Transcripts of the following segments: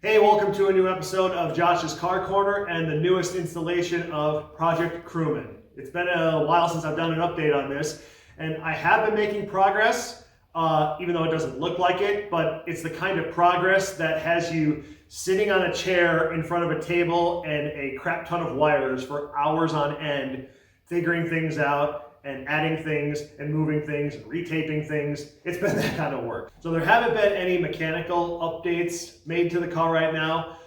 Hey, welcome to a new episode of Josh's Car Corner and the newest installation of Project Crewman. It's been a while since I've done an update on this, and I have been making progress, even though it doesn't look like it, but it's the kind of progress that has you sitting on a chair in front of a table and a crap ton of wires for hours on end, figuring things out and adding things and moving things and retaping things. It's been that kind of work. So there haven't been any mechanical updates made to the car right now.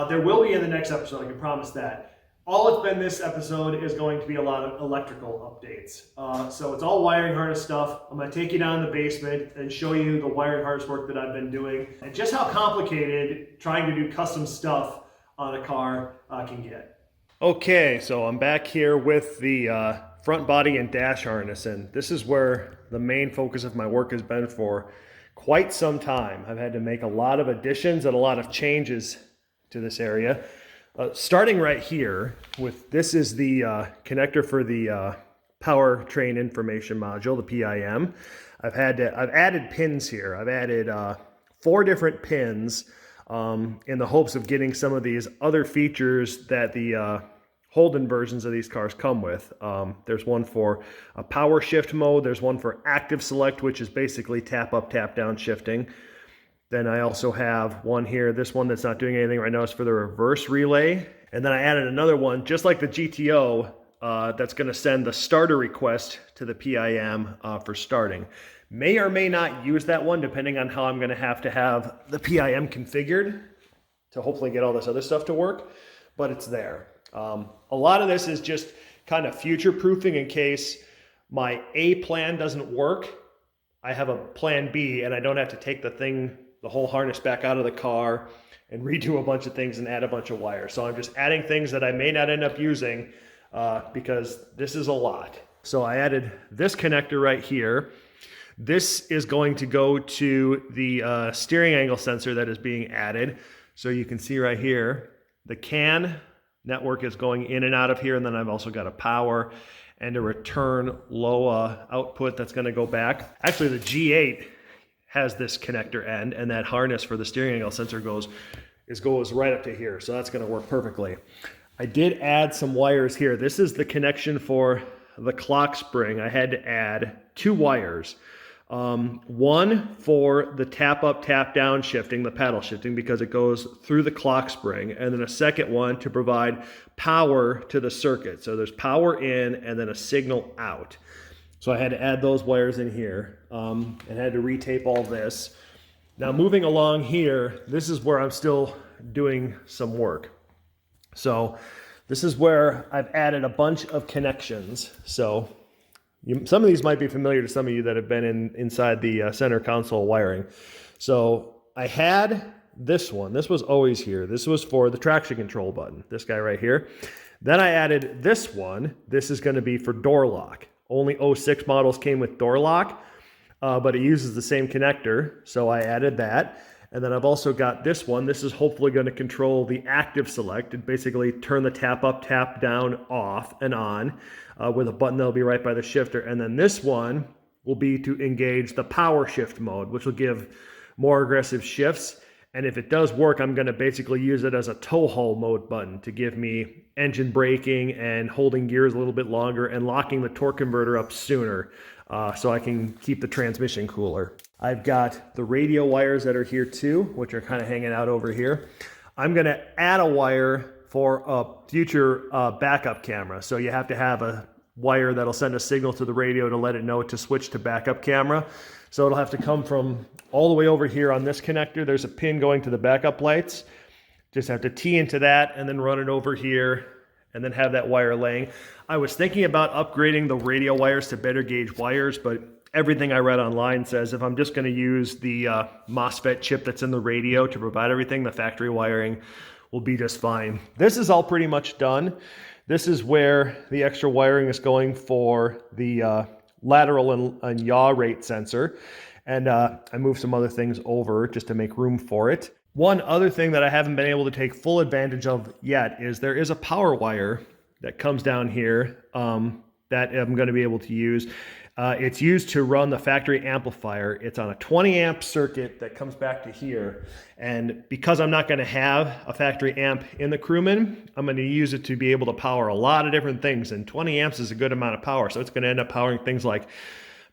There will be in the next episode, I can promise that. All it's been this episode is going to be a lot of electrical updates. So it's all wiring harness stuff. I'm gonna take you down in the basement and show you the wiring harness work that I've been doing and just how complicated trying to do custom stuff on a car can get. Okay, so I'm back here with the front body and dash harness, and this is where the main focus of my work has been for quite some time. I've had to make a lot of additions and a lot of changes to this area. Starting right here with, this is the connector for the powertrain information module, the PIM. I've added pins here. I've added 4 different pins in the hopes of getting some of these other features that the Holden versions of these cars come with. There's one for a power shift mode. There's one for active select, which is basically tap up, tap down shifting. Then I also have one here. This one that's not doing anything right now is for the reverse relay. And then I added another one, just like the GTO, that's going to send the starter request to the PIM for starting. May or may not use that one, depending on how I'm going to have the PIM configured to hopefully get all this other stuff to work, but it's there. A lot of this is just kind of future proofing in case my A plan doesn't work. I have a plan B and I don't have to take the whole harness back out of the car and redo a bunch of things and add a bunch of wires. So I'm just adding things that I may not end up using because this is a lot. So I added this connector right here. This is going to go to the steering angle sensor that is being added. So you can see right here, the CAN network is going in and out of here, and then I've also got a power and a return low output that's going to go back. Actually, the G8 has this connector end, and that harness for the steering angle sensor goes right up to here, so that's going to work perfectly. I did add some wires here. This is the connection for the clock spring. I had to add 2 wires. One for the tap up, tap down shifting, the paddle shifting, because it goes through the clock spring, and then a second one to provide power to the circuit. So there's power in and then a signal out. So I had to add those wires in here and had to retape all this. Now moving along here, this is where I'm still doing some work. So this is where I've added a bunch of connections. So some of these might be familiar to some of you that have been inside the center console wiring. So I had this one. This was always here. This was for the traction control button, this guy right here. Then I added this one. This is going to be for door lock. Only 06 models came with door lock, but it uses the same connector. So I added that. And then I've also got this one. This is hopefully going to control the active select and basically turn the tap up, tap down, off and on with a button that'll be right by the shifter. And then this one will be to engage the power shift mode, which will give more aggressive shifts. And if it does work, I'm going to basically use it as a tow haul mode button to give me engine braking and holding gears a little bit longer and locking the torque converter up sooner so I can keep the transmission cooler. I've got the radio wires that are here too, which are kind of hanging out over here. I'm going to add a wire for a future backup camera. So you have to have a wire that'll send a signal to the radio to let it know to switch to backup camera. So it'll have to come from all the way over here on this connector. There's a pin going to the backup lights. Just have to tee into that and then run it over here and then have that wire laying. I was thinking about upgrading the radio wires to better gauge wires, but everything I read online says if I'm just going to use the MOSFET chip that's in the radio to provide everything, the factory wiring will be just fine. This is all pretty much done. This is where the extra wiring is going for the lateral and yaw rate sensor. And I moved some other things over just to make room for it. One other thing that I haven't been able to take full advantage of yet is there is a power wire that comes down here that I'm going to be able to use. It's used to run the factory amplifier. It's on a 20 amp circuit that comes back to here. And because I'm not going to have a factory amp in the Crewman, I'm going to use it to be able to power a lot of different things. And 20 amps is a good amount of power. So it's going to end up powering things like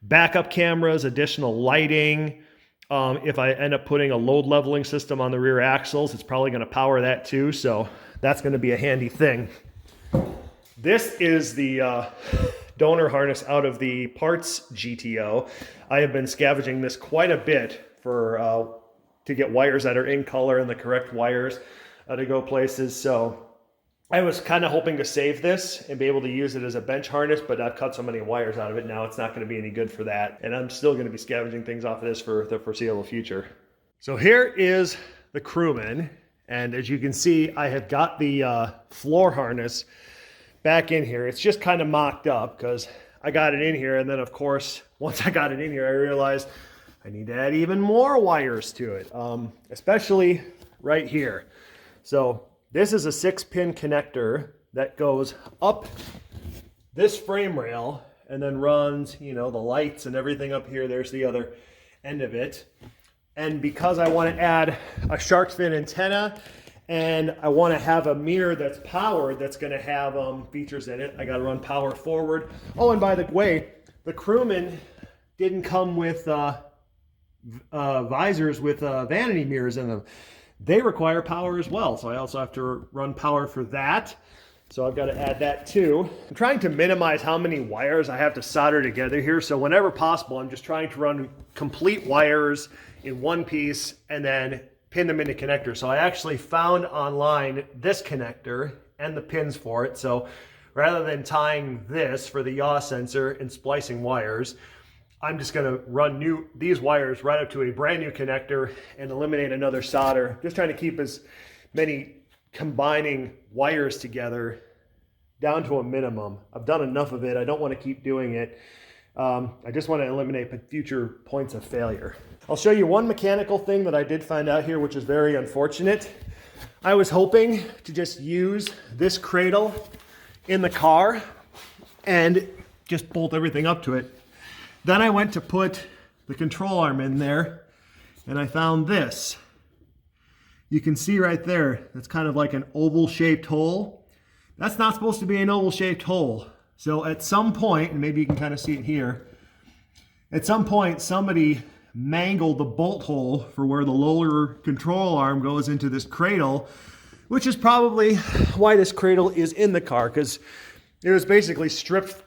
backup cameras, additional lighting. If I end up putting a load leveling system on the rear axles, it's probably going to power that too. So that's going to be a handy thing. This is the donor harness out of the parts GTO. I have been scavenging this quite a bit for to get wires that are in color and the correct wires to go places. So I was kind of hoping to save this and be able to use it as a bench harness, but I've cut so many wires out of it now, it's not going to be any good for that. And I'm still going to be scavenging things off of this for the foreseeable future. So here is the Crewman. And as you can see, I have got the floor harness back in here. It's just kind of mocked up because I got it in here. And then of course, once I got it in here, I realized I need to add even more wires to it, especially right here. So this is a 6-pin connector that goes up this frame rail and then runs, you know, the lights and everything up here. There's the other end of it. And because I want to add a shark fin antenna and I want to have a mirror that's powered, that's going to have features in it, I got to run power forward. Oh, and by the way, the Crewman didn't come with visors with vanity mirrors in them. They require power as well, so I also have to run power for that. So I've got to add that too. I'm trying to minimize how many wires I have to solder together here, so whenever possible, I'm just trying to run complete wires in one piece and then pin them into connectors. So I actually found online this connector and the pins for it. So rather than tying this for the yaw sensor and splicing wires, I'm just going to run these wires right up to a brand new connector and eliminate another solder. Just trying to keep as many combining wires together down to a minimum. I've done enough of it. I don't want to keep doing it. I just want to eliminate future points of failure. I'll show you one mechanical thing that I did find out here, which is very unfortunate. I was hoping to just use this cradle in the car and just bolt everything up to it. Then I went to put the control arm in there and I found this. You can see right there, that's kind of like an oval shaped hole. That's not supposed to be an oval shaped hole. So at some point, and maybe you can kind of see it here, at some point somebody mangled the bolt hole for where the lower control arm goes into this cradle, which is probably why this cradle is in the car, because it was basically stripped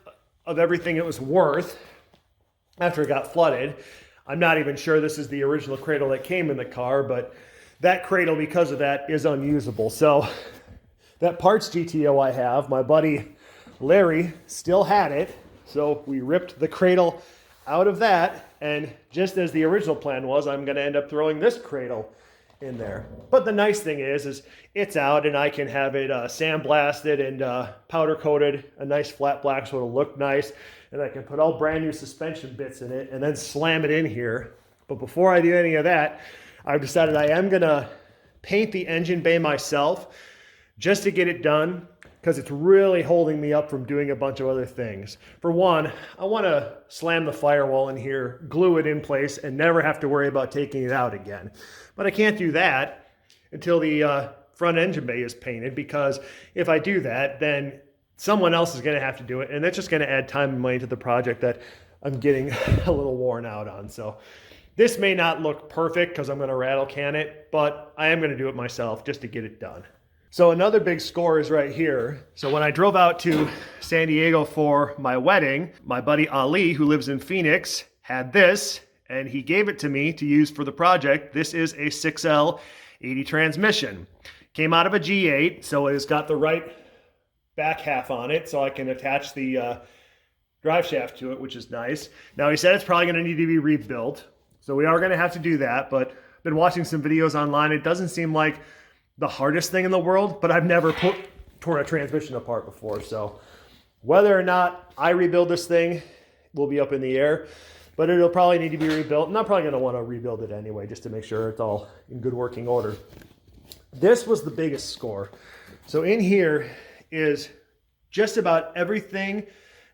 of everything it was worth after it got flooded. I'm not even sure this is the original cradle that came in the car, but that cradle, because of that, is unusable. So that parts GTO I have, my buddy Larry still had it. So we ripped the cradle out of that. And just as the original plan was, I'm going to end up throwing this cradle in there. But the nice thing is it's out and I can have it sandblasted and powder coated, a nice flat black so it'll look nice. And I can put all brand new suspension bits in it and then slam it in here. But before I do any of that, I've decided I am going to paint the engine bay myself just to get it done, because it's really holding me up from doing a bunch of other things. For one, I want to slam the firewall in here, glue it in place, and never have to worry about taking it out again. But I can't do that until the front engine bay is painted, because if I do that, then someone else is going to have to do it, and that's just going to add time and money to the project that I'm getting a little worn out on. So this may not look perfect because I'm going to rattle can it, but I am going to do it myself just to get it done. So another big score is right here. So when I drove out to San Diego for my wedding, my buddy Ali, who lives in Phoenix, had this, and he gave it to me to use for the project. This is a 6L80 transmission. Came out of a G8, so it's got the right back half on it, so I can attach the drive shaft to it, which is nice. Now he said it's probably going to need to be rebuilt, so we are going to have to do that, but I've been watching some videos online. It doesn't seem like the hardest thing in the world, but I've never torn a transmission apart before, so whether or not I rebuild this thing will be up in the air, but it'll probably need to be rebuilt, and I'm probably going to want to rebuild it anyway just to make sure it's all in good working order. This was the biggest score. So in here is just about everything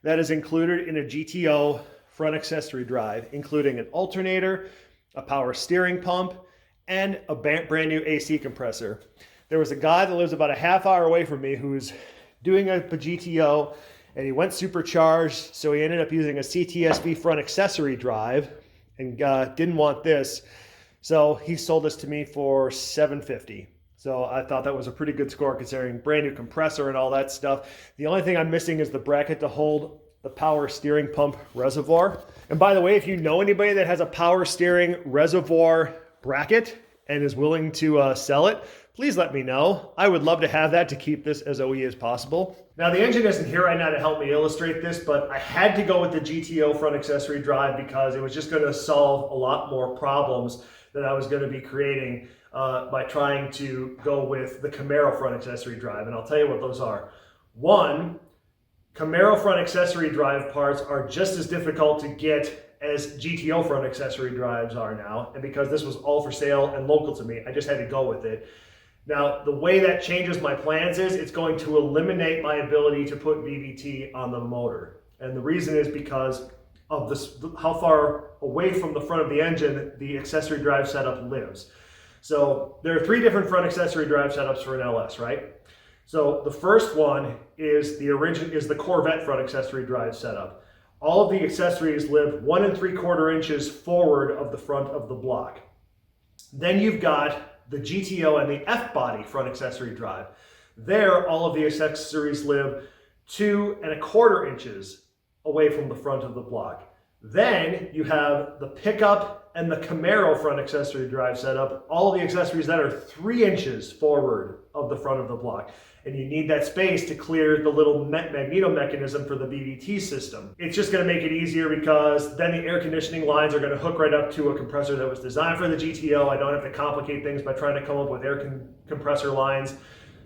that is included in a GTO front accessory drive, including an alternator, a power steering pump, and a brand new AC compressor. There was a guy that lives about a half hour away from me who's doing a GTO, and he went supercharged, so he ended up using a CTSV front accessory drive and didn't want this. So he sold this to me for $750. So I thought that was a pretty good score considering brand new compressor and all that stuff. The only thing I'm missing is the bracket to hold the power steering pump reservoir. And by the way, if you know anybody that has a power steering reservoir bracket and is willing to sell it, please let me know. I would love to have that to keep this as OE as possible. Now the engine isn't here right now to help me illustrate this, but I had to go with the GTO front accessory drive because it was just going to solve a lot more problems that I was going to be creating by trying to go with the Camaro front accessory drive. And I'll tell you what those are. One, Camaro front accessory drive parts are just as difficult to get as GTO front accessory drives are now. And because this was all for sale and local to me, I just had to go with it. Now, the way that changes my plans is it's going to eliminate my ability to put VVT on the motor. And the reason is because of this, how far away from the front of the engine the accessory drive setup lives. So there are 3 different front accessory drive setups for an LS, right? So the first one is the Corvette front accessory drive setup. All of the accessories live 1 3/4 inches forward of the front of the block. Then you've got the GTO and the F-body front accessory drive. There, all of the accessories live 2 1/4 inches away from the front of the block. Then you have the pickup and the Camaro front accessory drive setup, all of the accessories that are 3 inches forward of the front of the block. And you need that space to clear the little magneto mechanism for the VVT system. It's just gonna make it easier because then the air conditioning lines are gonna hook right up to a compressor that was designed for the GTO. I don't have to complicate things by trying to come up with air compressor lines.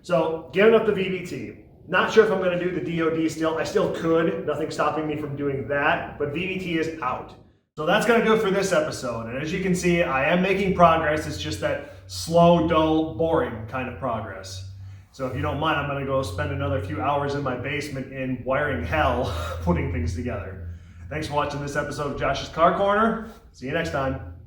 So giving up the VVT. Not sure if I'm gonna do the DOD still. I still could, nothing's stopping me from doing that, but VVT is out. So that's gonna do it for this episode. And as you can see, I am making progress. It's just that slow, dull, boring kind of progress. So if you don't mind, I'm gonna go spend another few hours in my basement in wiring hell, putting things together. Thanks for watching this episode of Josh's Car Corner. See you next time.